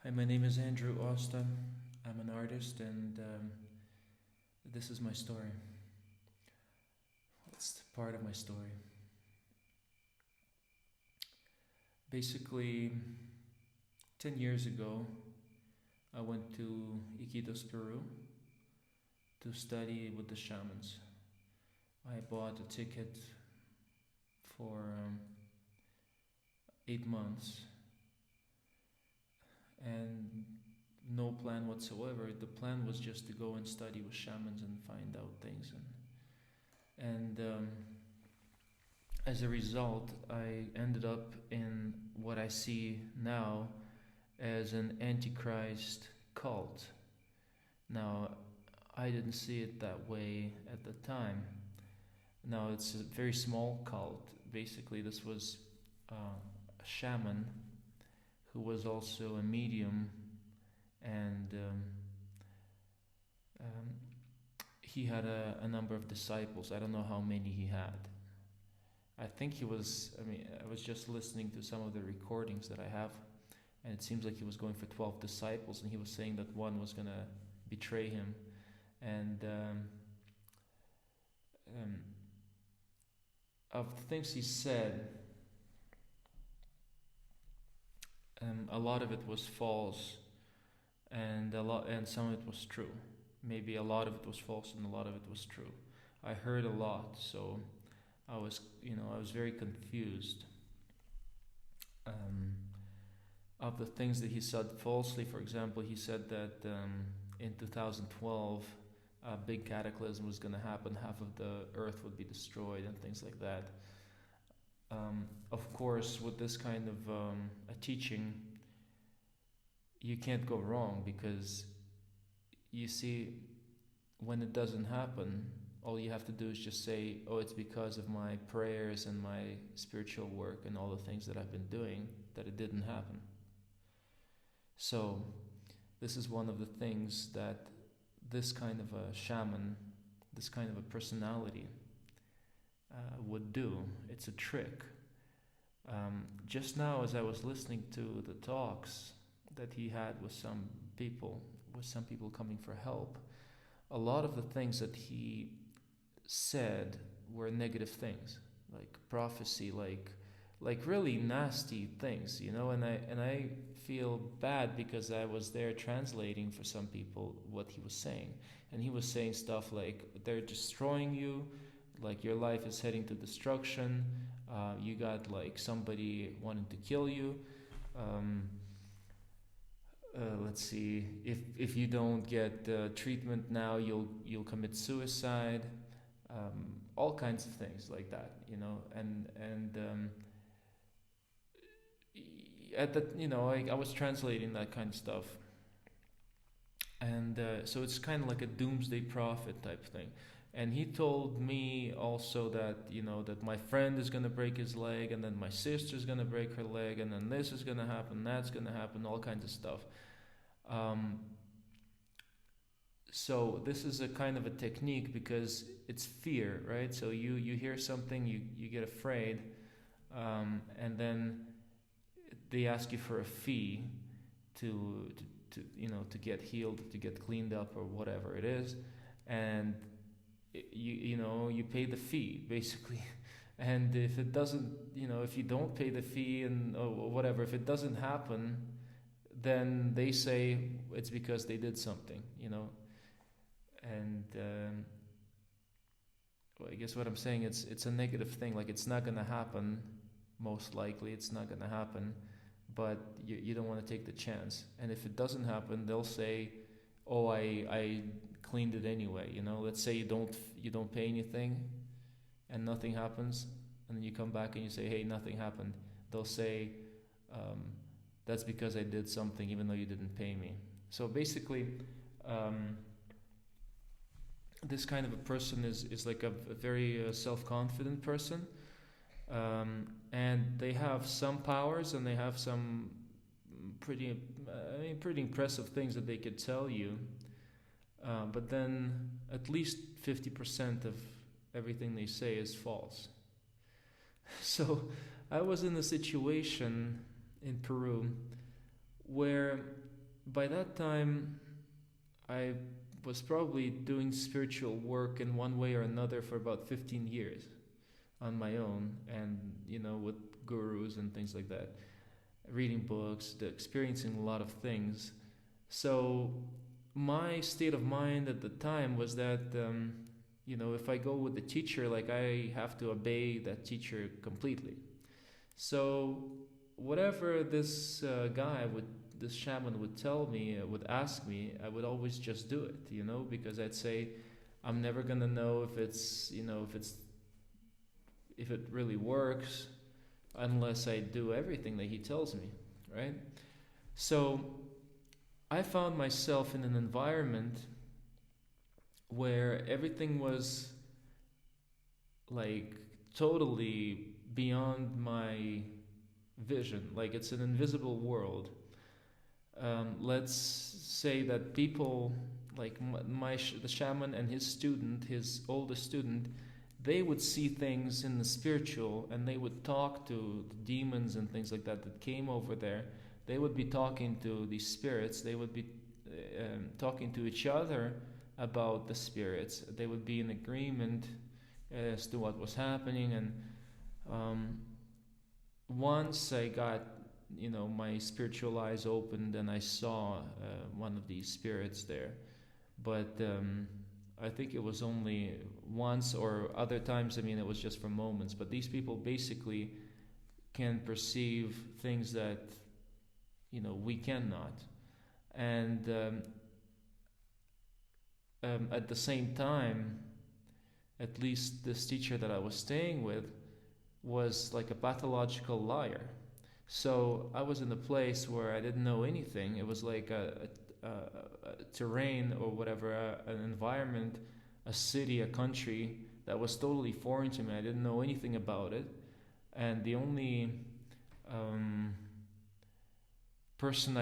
Hi, my name is Andrew Osta. I'm an artist, and this is my story. It's part of my story. Basically, 10 years ago, I went to Iquitos, Peru to study with the shamans. I bought a ticket for 8 months and no plan whatsoever. The plan was just to go and study with shamans and find out things. And as a result, I ended up in what I see now as an antichrist cult. Now, I didn't see it that way at the time. Now, it's a very small cult. Basically, this was a shaman who was also a medium, and he had a number of disciples. I don't know how many he had. I think he was, I was just listening to some of the recordings that I have, and it seems like he was going for 12 disciples, and he was saying that one was going to betray him. And of the things he said, a lot of it was false, and some of it was true. Maybe a lot of it was false, and a lot of it was true. I heard a lot, so I was very confused. Of the things that he said falsely, for example, he said that in 2012 a big cataclysm was going to happen, half of the earth would be destroyed, and things like that. Of course, with this kind of a teaching, you can't go wrong, because you see, when it doesn't happen, all you have to do is just say, oh, it's because of my prayers and my spiritual work and all the things that I've been doing that it didn't happen. So this is one of the things that this kind of a shaman, this kind of a personality would do. It's a trick. Just now, as I was listening to the talks that he had with some people coming for help, a lot of the things that he said were negative things, like prophecy, like really nasty things, and I feel bad, because I was there translating for some people what he was saying, and he was saying stuff like, they're destroying you, like your life is heading to destruction, you got like somebody wanting to kill you, let's see, if you don't get treatment now, you'll commit suicide, all kinds of things like that, and at the I was translating that kind of stuff, and so it's kind of like a doomsday prophet type thing. And he told me also that that my friend is going to break his leg, and then my sister's going to break her leg, and then this is going to happen, that's going to happen, all kinds of stuff. So this is a kind of a technique, because it's fear, right? So you hear something, you get afraid, and then they ask you for a fee to get healed, to get cleaned up, or whatever it is, and you pay the fee basically. And if it doesn't, if you don't pay the fee, and or whatever, if it doesn't happen, then they say it's because they did something, and well, I guess what I'm saying, it's a negative thing, like it's not gonna happen, most likely it's not gonna happen, but you don't want to take the chance. And if it doesn't happen, they'll say, oh, I cleaned it anyway. Let's say you don't pay anything and nothing happens, and then you come back and you say, hey, nothing happened. They'll say, that's because I did something even though you didn't pay me. So basically, this kind of a person is like a very self-confident person, and they have some powers, and they have some pretty impressive things that they could tell you, but then at least 50% of everything they say is false. So I was in a situation in Peru where by that time, I was probably doing spiritual work in one way or another for about 15 years on my own, and with gurus and things like that, reading books, experiencing a lot of things. So my state of mind at the time was that if I go with the teacher, like, I have to obey that teacher completely. So whatever this this shaman would tell me, would ask me, I would always just do it, because I'd say, I'm never gonna know if it really works unless I do everything that he tells me, right? So I found myself in an environment where everything was like totally beyond my vision. Like, it's an invisible world. Let's say that people like the shaman and his student, his oldest student, they would see things in the spiritual, and they would talk to the demons and things like that came over there. They would be talking to these spirits. They would be talking to each other about the spirits. They would be in agreement as to what was happening. And once I got my spiritual eyes opened, and I saw one of these spirits there. But I think it was only once, or other times, it was just for moments. But these people basically can perceive things that we cannot. And at the same time, at least this teacher that I was staying with was like a pathological liar. So I was in a place where I didn't know anything. It was like a terrain or whatever, an environment, a city, a country that was totally foreign to me. I didn't know anything about it. And the only person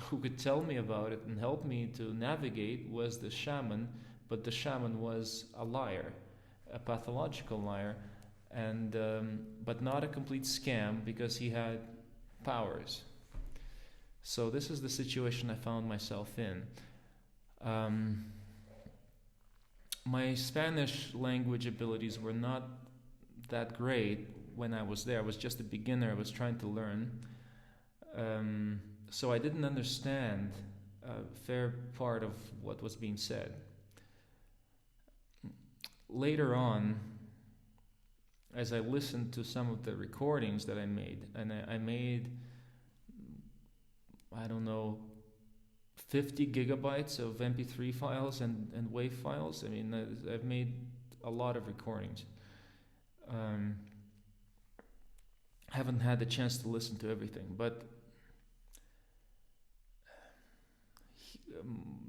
who could tell me about it and help me to navigate was the shaman. But the shaman was a liar, a pathological liar. And but not a complete scam, because he had powers. So this is the situation I found myself in. My Spanish language abilities were not that great when I was there. I was just a beginner. I was trying to learn. So I didn't understand a fair part of what was being said. Later on, as I listened to some of the recordings that I made, and I made, I don't know, 50 gigabytes of MP3 files and WAV files. I've made a lot of recordings. Haven't had the chance to listen to everything, but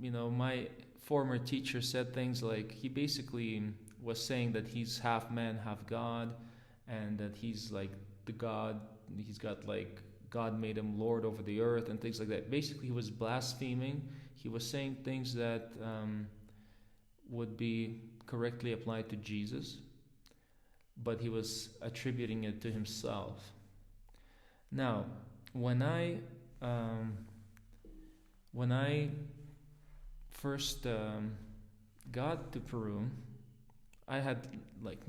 my former teacher said things like, he basically was saying that he's half man, half God, and that he's like the God. He's got like, God made him Lord over the earth and things like that. Basically, he was blaspheming. He was saying things that would be correctly applied to Jesus, but he was attributing it to himself. Now, when I first got to Peru, I had like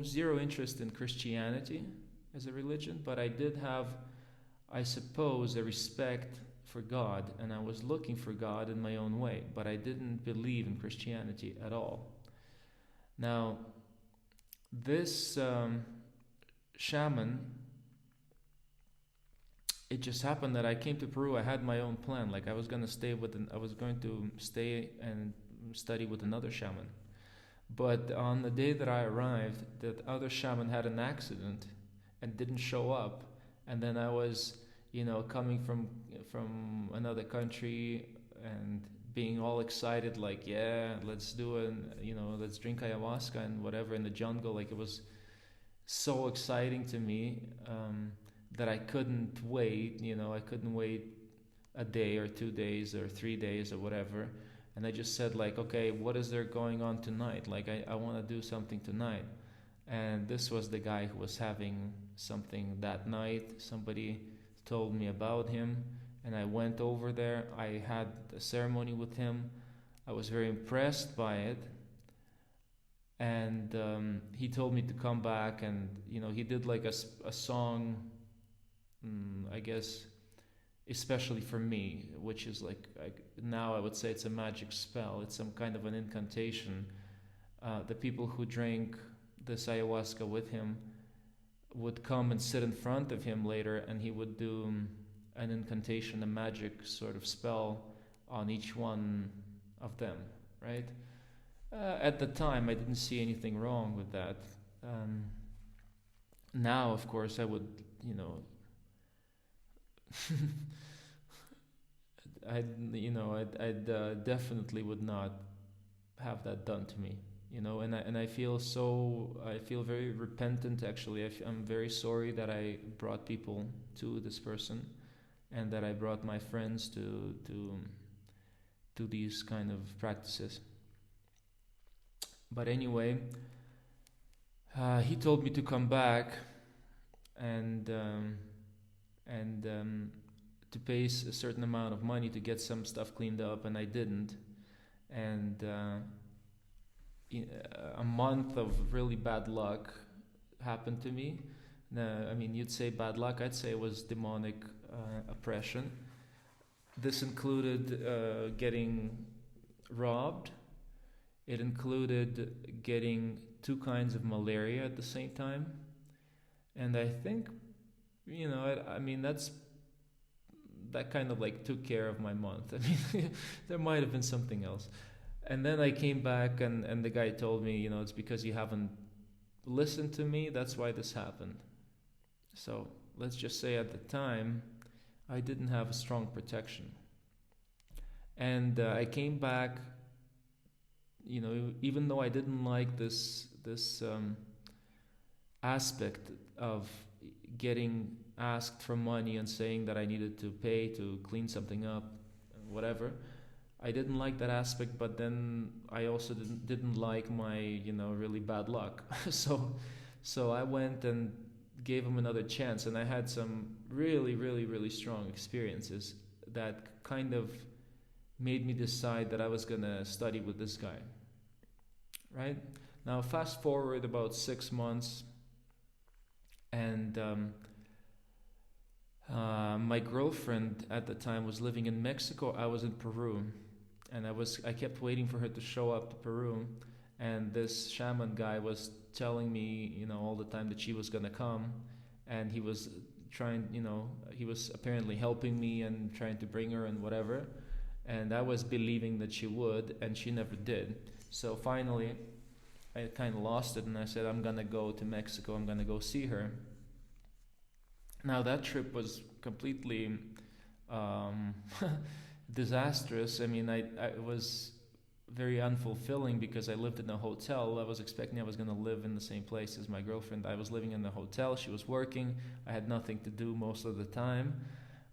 zero interest in Christianity as a religion, but I did have, I suppose, a respect for God, and I was looking for God in my own way, but I didn't believe in Christianity at all. Now, this shaman, it just happened that I came to Peru. I had my own plan. Like, I was going to stay and study with another shaman. But on the day that I arrived, that other shaman had an accident and didn't show up. And then I was, coming from another country and being all excited, like, yeah, let's let's drink ayahuasca and whatever in the jungle. Like, it was so exciting to me that I couldn't wait. I couldn't wait a day or 2 days or 3 days or whatever. And I just said, like, okay, what is there going on tonight? Like, I want to do something tonight. And this was the guy who was having something that night. Somebody told me about him, and I went over there. I had a ceremony with him. I was very impressed by it, and he told me to come back, and he did like a song, I guess, especially for me, which is like now I would say it's a magic spell. It's some kind of an incantation. The people who drank this ayahuasca with him would come and sit in front of him later, and he would do an incantation, a magic sort of spell on each one of them, right? At the time, I didn't see anything wrong with that. Now, of course, I would, I'd definitely would not have that done to me, and I feel very repentant. Actually, I'm very sorry that I brought people to this person, and that I brought my friends to these kind of practices. But anyway, he told me to come back and to pay a certain amount of money to get some stuff cleaned up, and I didn't. And a month of really bad luck happened to me. I mean, you'd say bad luck. I'd say it was demonic oppression. This included getting robbed. It included getting 2 kinds of malaria at the same time. And I think, I mean, that kind of like took care of my month. I mean, there might have been something else. And then I came back, and the guy told me, it's because you haven't listened to me. That's why this happened. So let's just say at the time, I didn't have a strong protection. And I came back, even though I didn't like this aspect of getting asked for money and saying that I needed to pay to clean something up, whatever. I didn't like that aspect, but then I also didn't like my really bad luck. So I went and gave him another chance, and I had some really, really, really strong experiences that kind of made me decide that I was gonna study with this guy. Right? Now fast forward about 6 months, and my girlfriend at the time was living in Mexico. I was in Peru, and I kept waiting for her to show up to Peru, and this shaman guy was telling me, all the time that she was gonna come, and he was trying, he was apparently helping me and trying to bring her and whatever, and I was believing that she would, and she never did. So finally, I kind of lost it, and I said, I'm gonna go to Mexico. I'm gonna go see her. Now that trip was completely disastrous. I mean, it was very unfulfilling because I lived in a hotel. I was expecting I was going to live in the same place as my girlfriend. I was living in the hotel. She was working. I had nothing to do most of the time.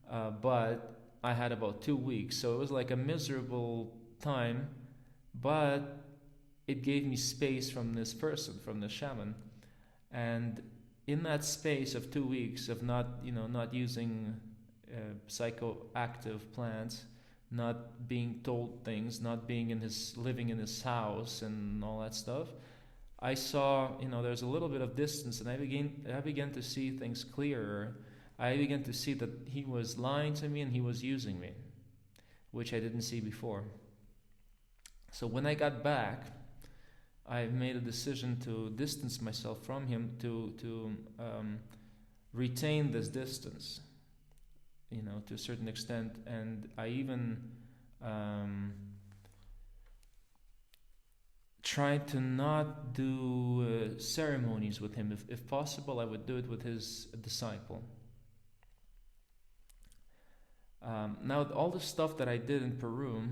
But I had about 2 weeks. So it was like a miserable time. But it gave me space from this person, from the shaman. And in that space of 2 weeks of not using psychoactive plants, not being told things, not being living in his house and all that stuff, I saw, there's a little bit of distance, and I began to see things clearer. I began to see that he was lying to me and he was using me, which I didn't see before. So when I got back, I made a decision to distance myself from him, to retain this distance, to a certain extent. And I even tried to not do ceremonies with him. If possible, I would do it with his disciple. Now, all the stuff that I did in Peru,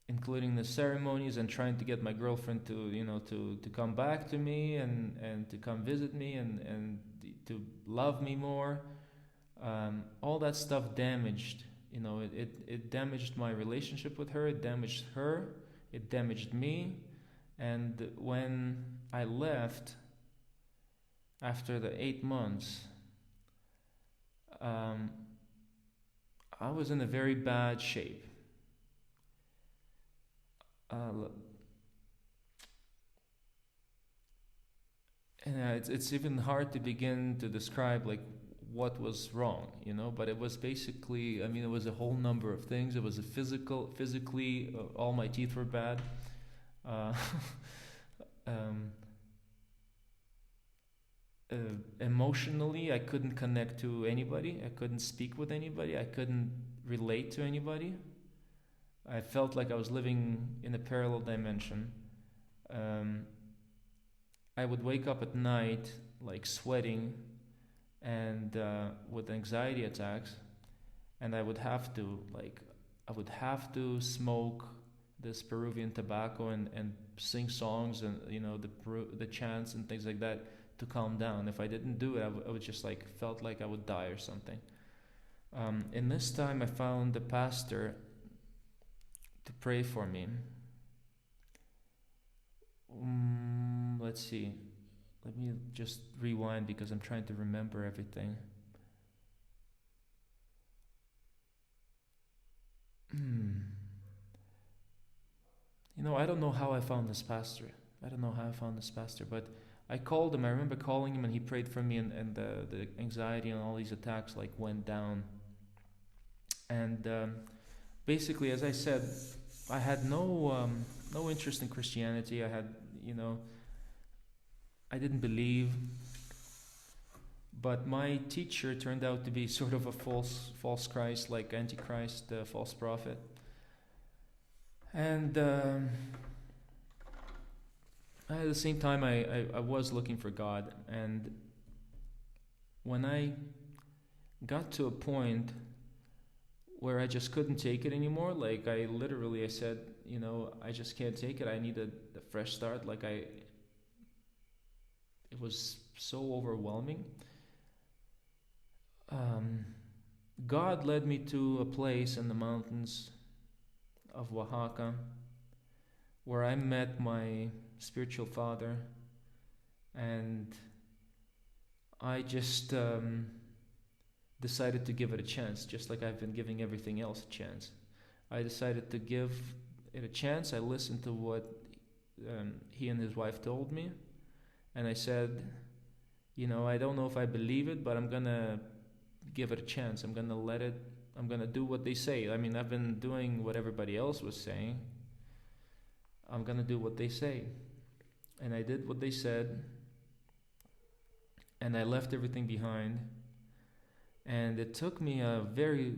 including the ceremonies and trying to get my girlfriend to come back to me and to come visit me and to love me more, all that stuff damaged, it damaged my relationship with her, it damaged her, it damaged me. And when I left after the 8 months, I was in a very bad shape. Uh, and it's even hard to begin to describe like what was wrong, but it was basically, I mean, it was a whole number of things. It was physically, all my teeth were bad. uh, um, Emotionally, I couldn't connect to anybody. I couldn't speak with anybody. I couldn't relate to anybody. I felt like I was living in a parallel dimension. um, I would wake up at night like sweating and with anxiety attacks, and I would have to smoke this Peruvian tobacco and sing songs, and the chants and things like that to calm down. If I didn't do it, I would just like felt like I would die or something. In this time, I found a pastor to pray for me. Let's see. Let me just rewind because I'm trying to remember everything. I don't know how I found this pastor. But I called him. I remember calling him, and he prayed for me, and the anxiety and all these attacks like went down. And basically, as I said, I had no interest in Christianity. I didn't believe, but my teacher turned out to be sort of a false Christ, like Antichrist, false prophet. And at the same time, I was looking for God. And when I got to a point where I just couldn't take it anymore, like I said, I just can't take it. I need a fresh start. It was so overwhelming. God led me to a place in the mountains of Oaxaca where I met my spiritual father, and I just decided to give it a chance, just like I've been giving everything else a chance. I decided to give it a chance. I listened to what he and his wife told me, and I said, I don't know if I believe it, but I'm gonna give it a chance. I'm gonna do what they say. I mean, I've been doing what everybody else was saying. I'm gonna do what they say. And I did what they said, and I left everything behind. And it took me a very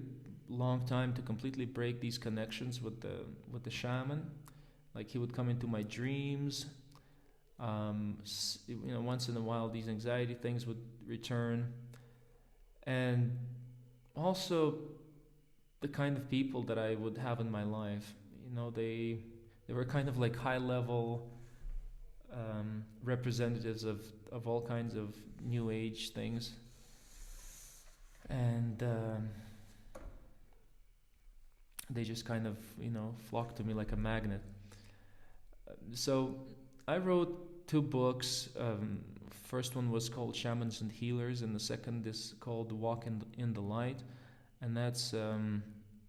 long time to completely break these connections with the shaman. Like, he would come into my dreams. Once in a while, these anxiety things would return. And also the kind of people that I would have in my life, they were kind of like high level representatives of all kinds of new age things. And they just kind of flocked to me like a magnet. So I wrote 2 books. First one was called Shamans and Healers, and the second is called Walk in the Light. And that's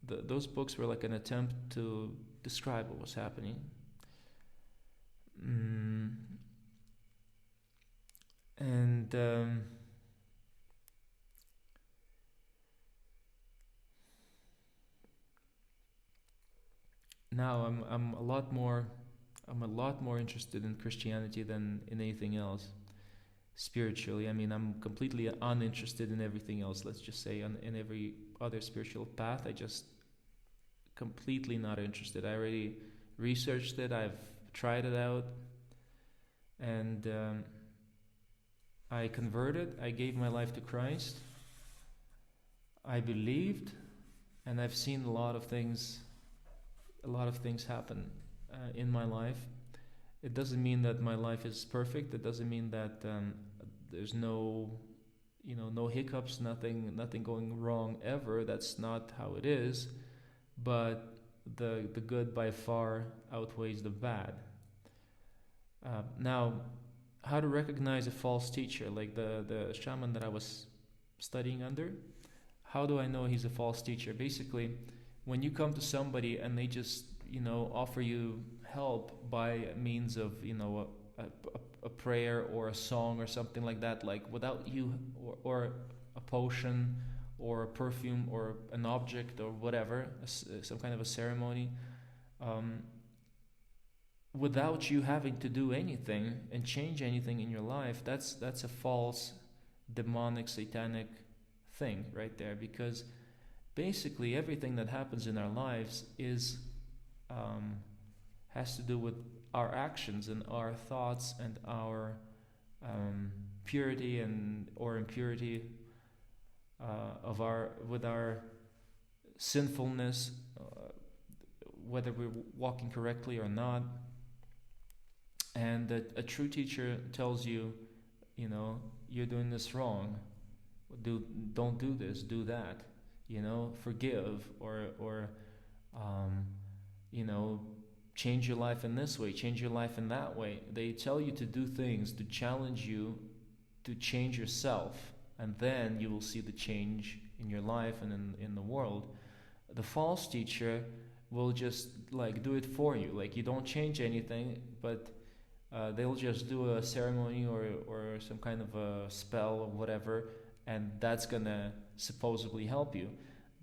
those books were like an attempt to describe what was happening. And now I'm a lot more interested in Christianity than in anything else. Spiritually, I mean, I'm completely uninterested in everything else. Let's just say in every other spiritual path, I just completely not interested. I already researched it. I've tried it out, and I converted. I gave my life to Christ. I believed, and I've seen a lot of things happen in my life. It doesn't mean that my life is perfect. It doesn't mean that there's no hiccups, nothing going wrong ever. That's not how it is. But the good by far outweighs the bad. Now, how to recognize a false teacher, like the shaman that I was studying under, how do I know he's a false teacher? Basically, when you come to somebody and they just, offer you help by means of, a prayer or a song or something like that, like without you, or a potion or a perfume or an object or whatever, some kind of a ceremony, without you having to do anything and change anything in your life, that's a false, demonic, satanic thing right there. Because basically everything that happens in our lives is has to do with our actions and our thoughts and our purity and or impurity of our sinfulness, whether we're walking correctly or not. And a true teacher tells you, you're doing this wrong. Don't do this. Do that. Forgive or change your life in this way. Change your life in that way. They tell you to do things to challenge you to change yourself, and then you will see the change in your life and in the world. The false teacher will just do it for you. You don't change anything, but they'll just do a ceremony or some kind of a spell or whatever, and that's gonna supposedly help you.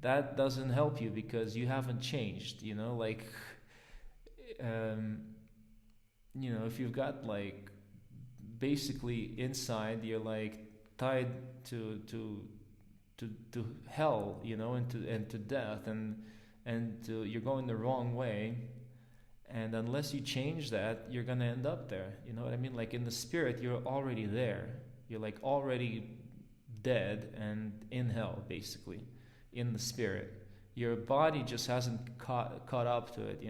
That doesn't help you because you haven't changed. If you've got basically inside you're tied to hell, and to death, and you're going the wrong way. And unless you change that, you're going to end up there. You know what I mean? In the spirit, you're already there. You're already dead and in hell, basically, in the spirit. Your body just hasn't caught up to it,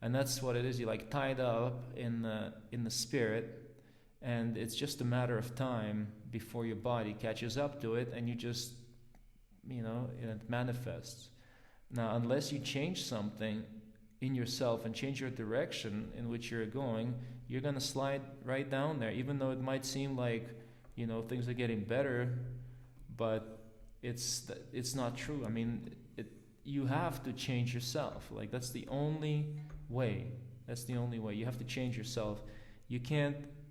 And that's what it is. You're tied up in the spirit, and it's just a matter of time before your body catches up to it, and you just, it manifests. Now, unless you change something in yourself and change your direction in which you're going, you're going to slide right down there, even though it might seem things are getting better, but it's not true. I mean, you have to change yourself. That's the only way. That's the only way. You have to change yourself.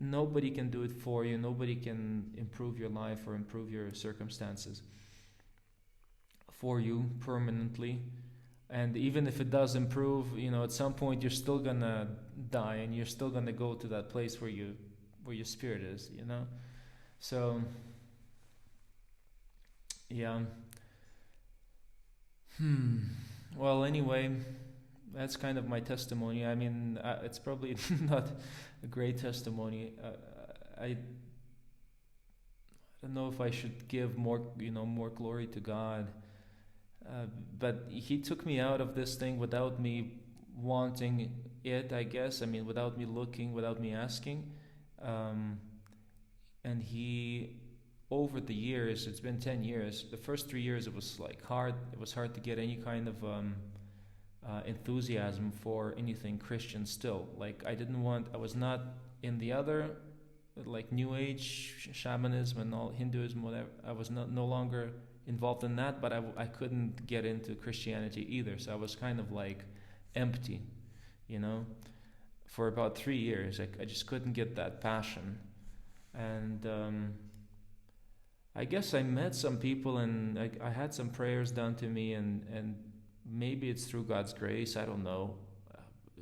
Nobody can do it for you. Nobody can improve your life or improve your circumstances for you permanently. And even if it does improve, at some point you're still gonna die, and you're still gonna go to that place where your spirit is, So, yeah. Well, anyway, that's kind of my testimony. I mean, it's probably not a great testimony. I don't know if I should give more glory to God. But he took me out of this thing without me wanting it, I guess. I mean, without me looking, without me asking. And he, over the years, it's been 10 years. The first 3 years, it was hard. It was hard to get any kind of enthusiasm for anything Christian still. I was not in the other, New Age, shamanism and all, Hinduism, whatever. I was no longer involved in that, but I couldn't get into Christianity either, so I was kind of empty, for about 3 years. I just couldn't get that passion, and I guess I met some people, and I had some prayers done to me, and maybe it's through God's grace, I don't know.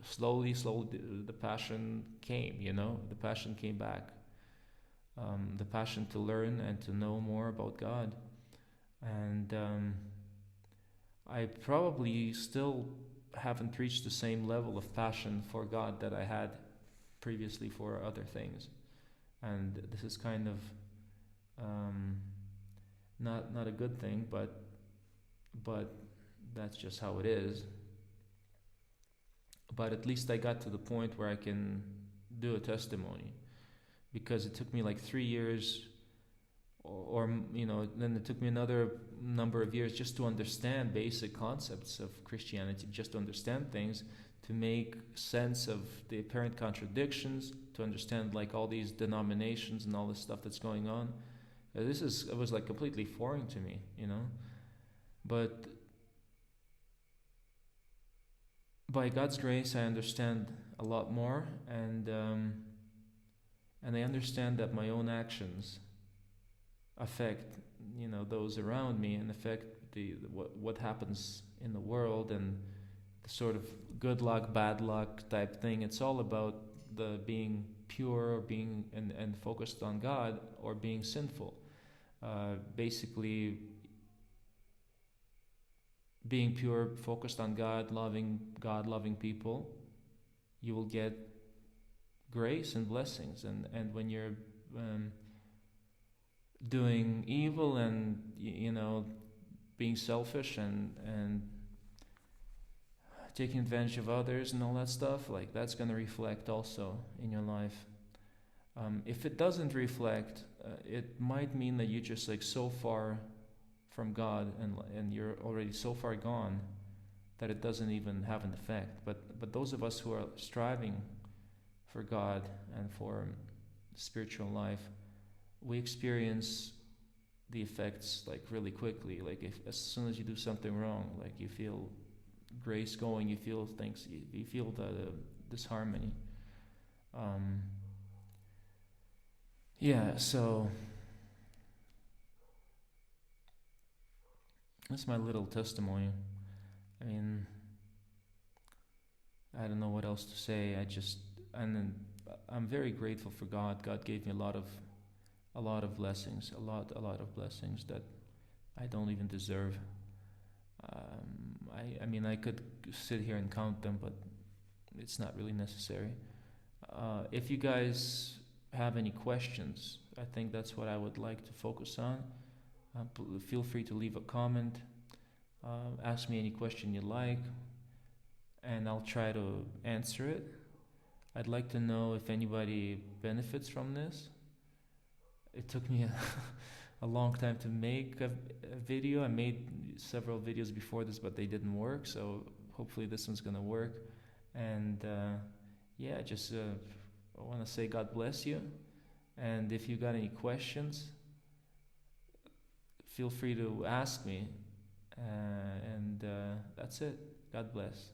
Slowly the passion came, the passion came back, the passion to learn and to know more about God. And I probably still haven't reached the same level of passion for God that I had previously for other things. And this is kind of not a good thing, but that's just how it is. But at least I got to the point where I can do a testimony, because it took me 3 years, or then it took me another number of years just to understand basic concepts of Christianity, just to understand things, to make sense of the apparent contradictions, to understand all these denominations and all this stuff that's going on. It was completely foreign to me, But by God's grace, I understand a lot more, and I understand that my own actions affect, those around me, and affect what happens in the world, and the sort of good luck, bad luck type thing. It's all about the being pure, or being and focused on God, or being sinful. Basically, being pure, focused on God, loving people, you will get grace and blessings. And when you're doing evil, and being selfish, and taking advantage of others and all that stuff, like, that's going to reflect also in your life. If it doesn't reflect, it might mean that you're just like so far from God, and you're already so far gone that it doesn't even have an effect. But those of us who are striving for God and for spiritual life, we experience the effects like really quickly. Like, if as soon as you do something wrong, like, you feel grace going, you feel things, you feel the disharmony. So that's my little testimony. I mean, I don't know what else to say. I'm very grateful for God. God gave me a lot of blessings, a lot of blessings that I don't even deserve. I could sit here and count them, but it's not really necessary. If you guys have any questions, I think that's what I would like to focus on. Feel free to leave a comment. Ask me any question you like, and I'll try to answer it. I'd like to know if anybody benefits from this. It took me a long time to make a video. I made several videos before this, but they didn't work, so hopefully this one's gonna work. And I want to say God bless you. And if you got any questions, feel free to ask me. And that's it. God bless.